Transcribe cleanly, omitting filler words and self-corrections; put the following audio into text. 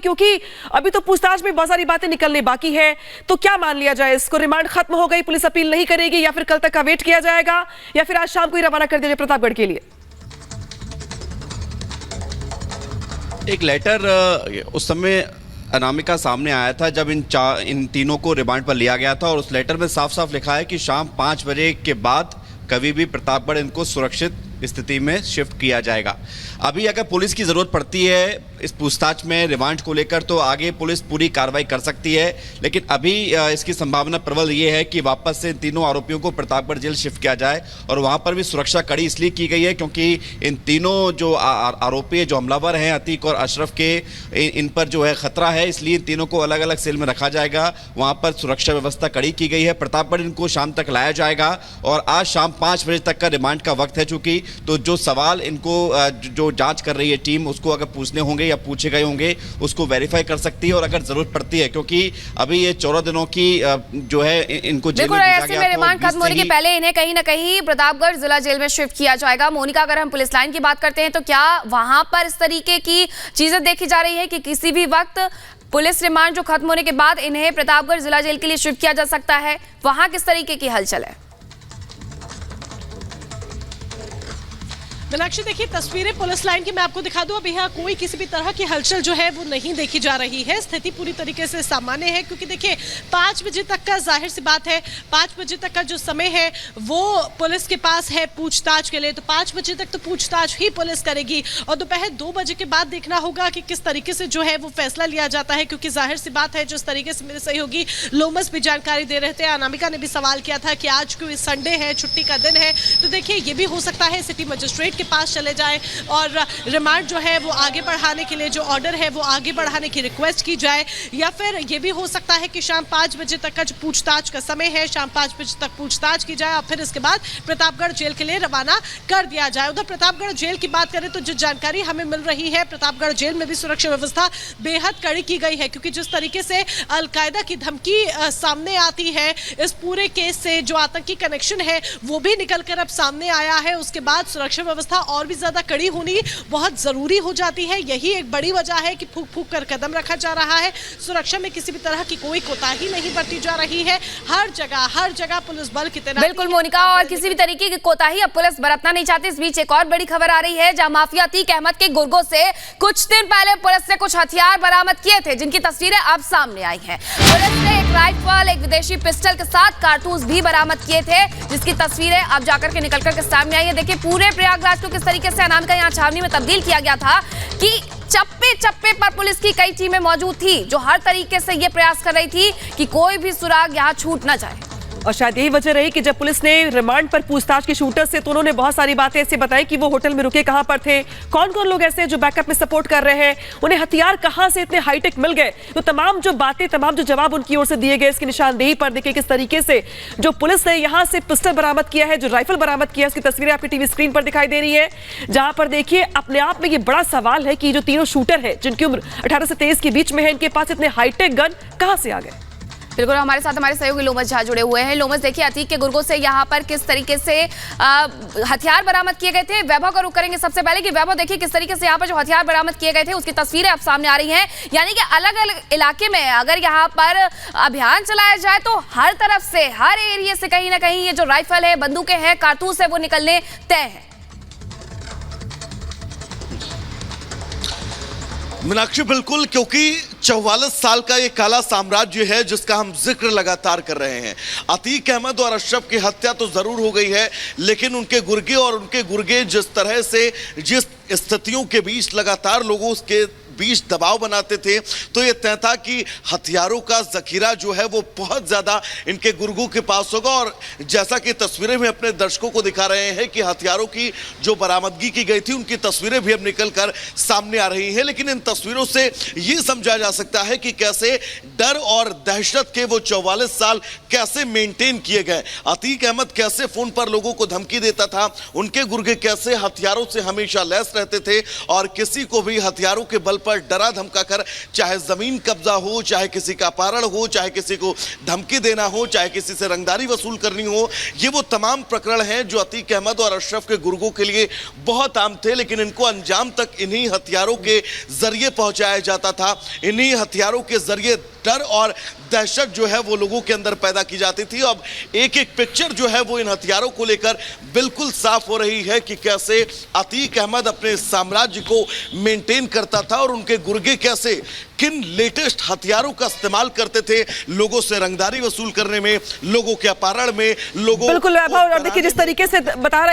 क्योंकि अभी तो पूछताछ में बहुत सारी बातें निकलने बाकी है। तो क्या मान लिया जाए, इसको रिमांड खत्म हो गई, पुलिस अपील नहीं करेगी, या फिर कल तक का वेट किया जाएगा, या फिर आज शाम को ही रवाना कर दिया जाए प्रतापगढ़ के लिए? एक लेटर उस समय अनामिका सामने आया था जब इन तीनों को रिमांड पर लिया गया था, और उस लेटर में साफ साफ लिखा है कि शाम 5 बजे के बाद कभी भी प्रतापगढ़ इनको सुरक्षित स्थिति में शिफ्ट किया जाएगा। अभी अगर पुलिस की ज़रूरत पड़ती है इस पूछताछ में रिमांड को लेकर तो आगे पुलिस पूरी कार्रवाई कर सकती है, लेकिन अभी इसकी संभावना प्रबल ये है कि वापस से इन तीनों आरोपियों को प्रतापगढ़ जेल शिफ्ट किया जाए। और वहाँ पर भी सुरक्षा कड़ी इसलिए की गई है क्योंकि इन तीनों जो आरोपी जो हमलावर हैं अतीक और अशरफ के, इन पर जो है खतरा है, इसलिए इन तीनों को अलग अलग सेल में रखा जाएगा। वहाँ पर सुरक्षा व्यवस्था कड़ी की गई है। प्रतापगढ़ इनको शाम तक लाया जाएगा और आज शाम 5 बजे तक का रिमांड का वक्त है। चूंकि तो जो सवाल इनको जो जांच कर रही है टीम, उसको अगर पूछने होंगे या पूछे गए होंगे उसको वेरीफाई कर सकती है, और अगर जरूरत पड़ती है, क्योंकि अभी ये 14 दिनों की जो है इनको जेल में भेजा गया, रिमांड खत्म होने के पहले इन्हें कहीं ना कहीं प्रतापगढ़ जिला जेल में शिफ्ट किया जाएगा। मोनिका, अगर हम पुलिस लाइन की बात करते हैं तो क्या वहां पर इस तरीके की चीजें देखी जा रही है कि किसी भी वक्त पुलिस रिमांड जो खत्म होने के बाद इन्हें प्रतापगढ़ जिला जेल के लिए शिफ्ट किया जा सकता है? वहां किस तरीके की हलचल है? मीनाक्षी, देखिए तस्वीरें पुलिस लाइन की मैं आपको दिखा दूं। अभी यहाँ कोई किसी भी तरह की हलचल जो है वो नहीं देखी जा रही है। स्थिति पूरी तरीके से सामान्य है, क्योंकि देखिए 5 बजे तक का, जाहिर सी बात है 5 बजे तक का जो समय है वो पुलिस के पास है पूछताछ के लिए। तो 5 बजे तक तो पूछताछ ही पुलिस करेगी, और दोपहर 2 बजे के बाद देखना होगा कि किस तरीके से जो है वो फैसला लिया जाता है। क्योंकि जाहिर सी बात है, जिस तरीके से मेरे सहयोगी लोमस भी जानकारी दे रहे थे, अनामिका ने भी सवाल किया था कि आज क्यों संडे है, छुट्टी का दिन है, तो देखिए ये भी हो सकता है सिटी मजिस्ट्रेट के पास चले जाए और रिमांड जो है वो आगे बढ़ाने के लिए, जो ऑर्डर है वो आगे बढ़ाने की रिक्वेस्ट की जाए, या फिर ये भी हो सकता है कि शाम 5 बजे तक का जो पूछताछ का समय है, शाम 5 बजे तक पूछताछ की जाए और फिर इसके बाद प्रतापगढ़ जेल के लिए रवाना कर दिया जाए। उधर प्रतापगढ़ जेल की बात करें तो जो जानकारी हमें मिल रही है, प्रतापगढ़ जेल में भी सुरक्षा व्यवस्था बेहद कड़ी की गई है, क्योंकि जिस तरीके से अलकायदा की धमकी सामने आती है इस पूरे केस से, जो आतंकी कनेक्शन है वो भी निकलकर अब सामने आया है, उसके बाद सुरक्षा व्यवस्था और भी ज्यादा कड़ी होनी बहुत जरूरी हो जाती है। यही एक बड़ी वजह है कि फूक फूक कर कदम रखा जा रहा है। सुरक्षा में किसी भी तरह की कोई कोताही नहीं बरती जा रही है। हर जगह पुलिस बल की तैनाती। बिल्कुल मोनिका, और किसी भी तरीके की कोताही अब पुलिस बरतना नहीं चाहती। इस बीच एक और बड़ी खबर आ रही है, जहां माफिया अतीक अहमद के गुर्गों से कुछ दिन पहले पुलिस ने कुछ हथियार बरामद किए थे, जिनकी तस्वीरें अब सामने आई हैं। पुलिस ने एक राइफल, एक विदेशी पिस्टल के साथ कारतूस भी बरामद किए थे, जिसकी तस्वीरें अब जाकर के निकलकर के सामने आई है। देखिए पूरे प्रयागराज को किस तरीके से अनामिका यहाँ छावनी में तब्दील किया गया था कि चप्पे चप्पे पर पुलिस की कई टीमें मौजूद थी, जो हर तरीके से ये प्रयास कर रही थी कि कोई भी सुराग यहाँ छूट ना जाए। और शायद यही वजह रही कि जब पुलिस ने रिमांड पर पूछताछ के शूटर से, तो उन्होंने बहुत सारी बातें ऐसे बताई कि वो होटल में रुके कहां पर थे, कौन कौन लोग ऐसे जो बैकअप में सपोर्ट कर रहे हैं, उन्हें हथियार कहां से इतने हाईटेक मिल गए। तो तमाम जो बातें, तमाम जो जवाब उनकी ओर से दिए गए, इसकी निशानदेही पर देखिए किस तरीके से जो पुलिस ने यहां से पिस्टल बरामद किया है, जो राइफल बरामद किया है, उसकी तस्वीरें आपकी टीवी स्क्रीन पर दिखाई दे रही है। जहां पर देखिए अपने आप में ये बड़ा सवाल है कि जो तीनों शूटर है, जिनकी उम्र 18 से 23 के बीच में है, इनके पास इतने हाईटेक गन कहां से आ गए। बिल्कुल, हमारे साथ हमारे सहयोगी लोमस झा जुड़े हुए हैं। लोमस, देखिए अतीक के गुर्गों से यहाँ पर किस तरीके से हथियार बरामद किए गए थे। वैभव का रुख करेंगे सबसे पहले कि वैभव देखिए किस तरीके से यहाँ पर जो हथियार बरामद किए गए थे उसकी तस्वीरें अब सामने आ रही हैं। यानी कि अलग अलग इलाके में अगर यहाँ पर अभियान चलाया जाए तो हर तरफ से, हर एरिया से कहीं ना कहीं ये जो राइफल है, बंदूकें हैं, कारतूस है, वो निकलने तय है। मीनाक्षी, बिल्कुल, क्योंकि 44 साल का ये काला साम्राज्य है जिसका हम जिक्र लगातार कर रहे हैं। अतीक अहमद और अशरफ की हत्या तो जरूर हो गई है, लेकिन उनके गुर्गे जिस तरह से, जिस स्थितियों के बीच लगातार लोगों के बीच दबाव बनाते थे, तो ये तय था कि हथियारों का जखीरा जो है वो बहुत ज़्यादा इनके गुर्गों के पास होगा। और जैसा कि तस्वीरें में अपने दर्शकों को दिखा रहे हैं कि हथियारों की जो बरामदगी की गई थी, उनकी तस्वीरें भी अब निकल कर सामने आ रही हैं। लेकिन इन तस्वीरों से ये समझा जा सकता है कि कैसे डर और दहशत के वो 44 साल कैसे मेंटेन किए गए। अतीक अहमद कैसे फ़ोन पर लोगों को धमकी देता था, उनके गुर्गे कैसे हथियारों से हमेशा लैस रहते थे और किसी को भी हथियारों के बल पर डरा धमका कर, चाहे जमीन कब्जा हो, चाहे किसी का अपहरण हो, चाहे किसी को धमकी देना हो, चाहे किसी से रंगदारी वसूल करनी हो, ये वो तमाम प्रकरण हैं जो अतीक अहमद और अशरफ के गुर्गों के लिए बहुत आम थे, लेकिन इनको अंजाम तक इन्हीं हथियारों के जरिए पहुंचाया जाता था। इन्हीं हथियारों के जरिए डर और दहशत जो है वो लोगों के अंदर पैदा की जाती थी। अब एक एक पिक्चर जो है वो इन हथियारों को लेकर बिल्कुल साफ हो रही है कि कैसे अतीक अहमद अपने साम्राज्य को मेंटेन करता था और उनके गुर्गे कैसे किन लेटेस्ट हथियारों का इस्तेमाल करते थे लोगों से रंगदारी वसूल करने में, लोगों के अपहरण में, लोगों बिल्कुल वैभव, और देखिए जिस तरीके से बता रहे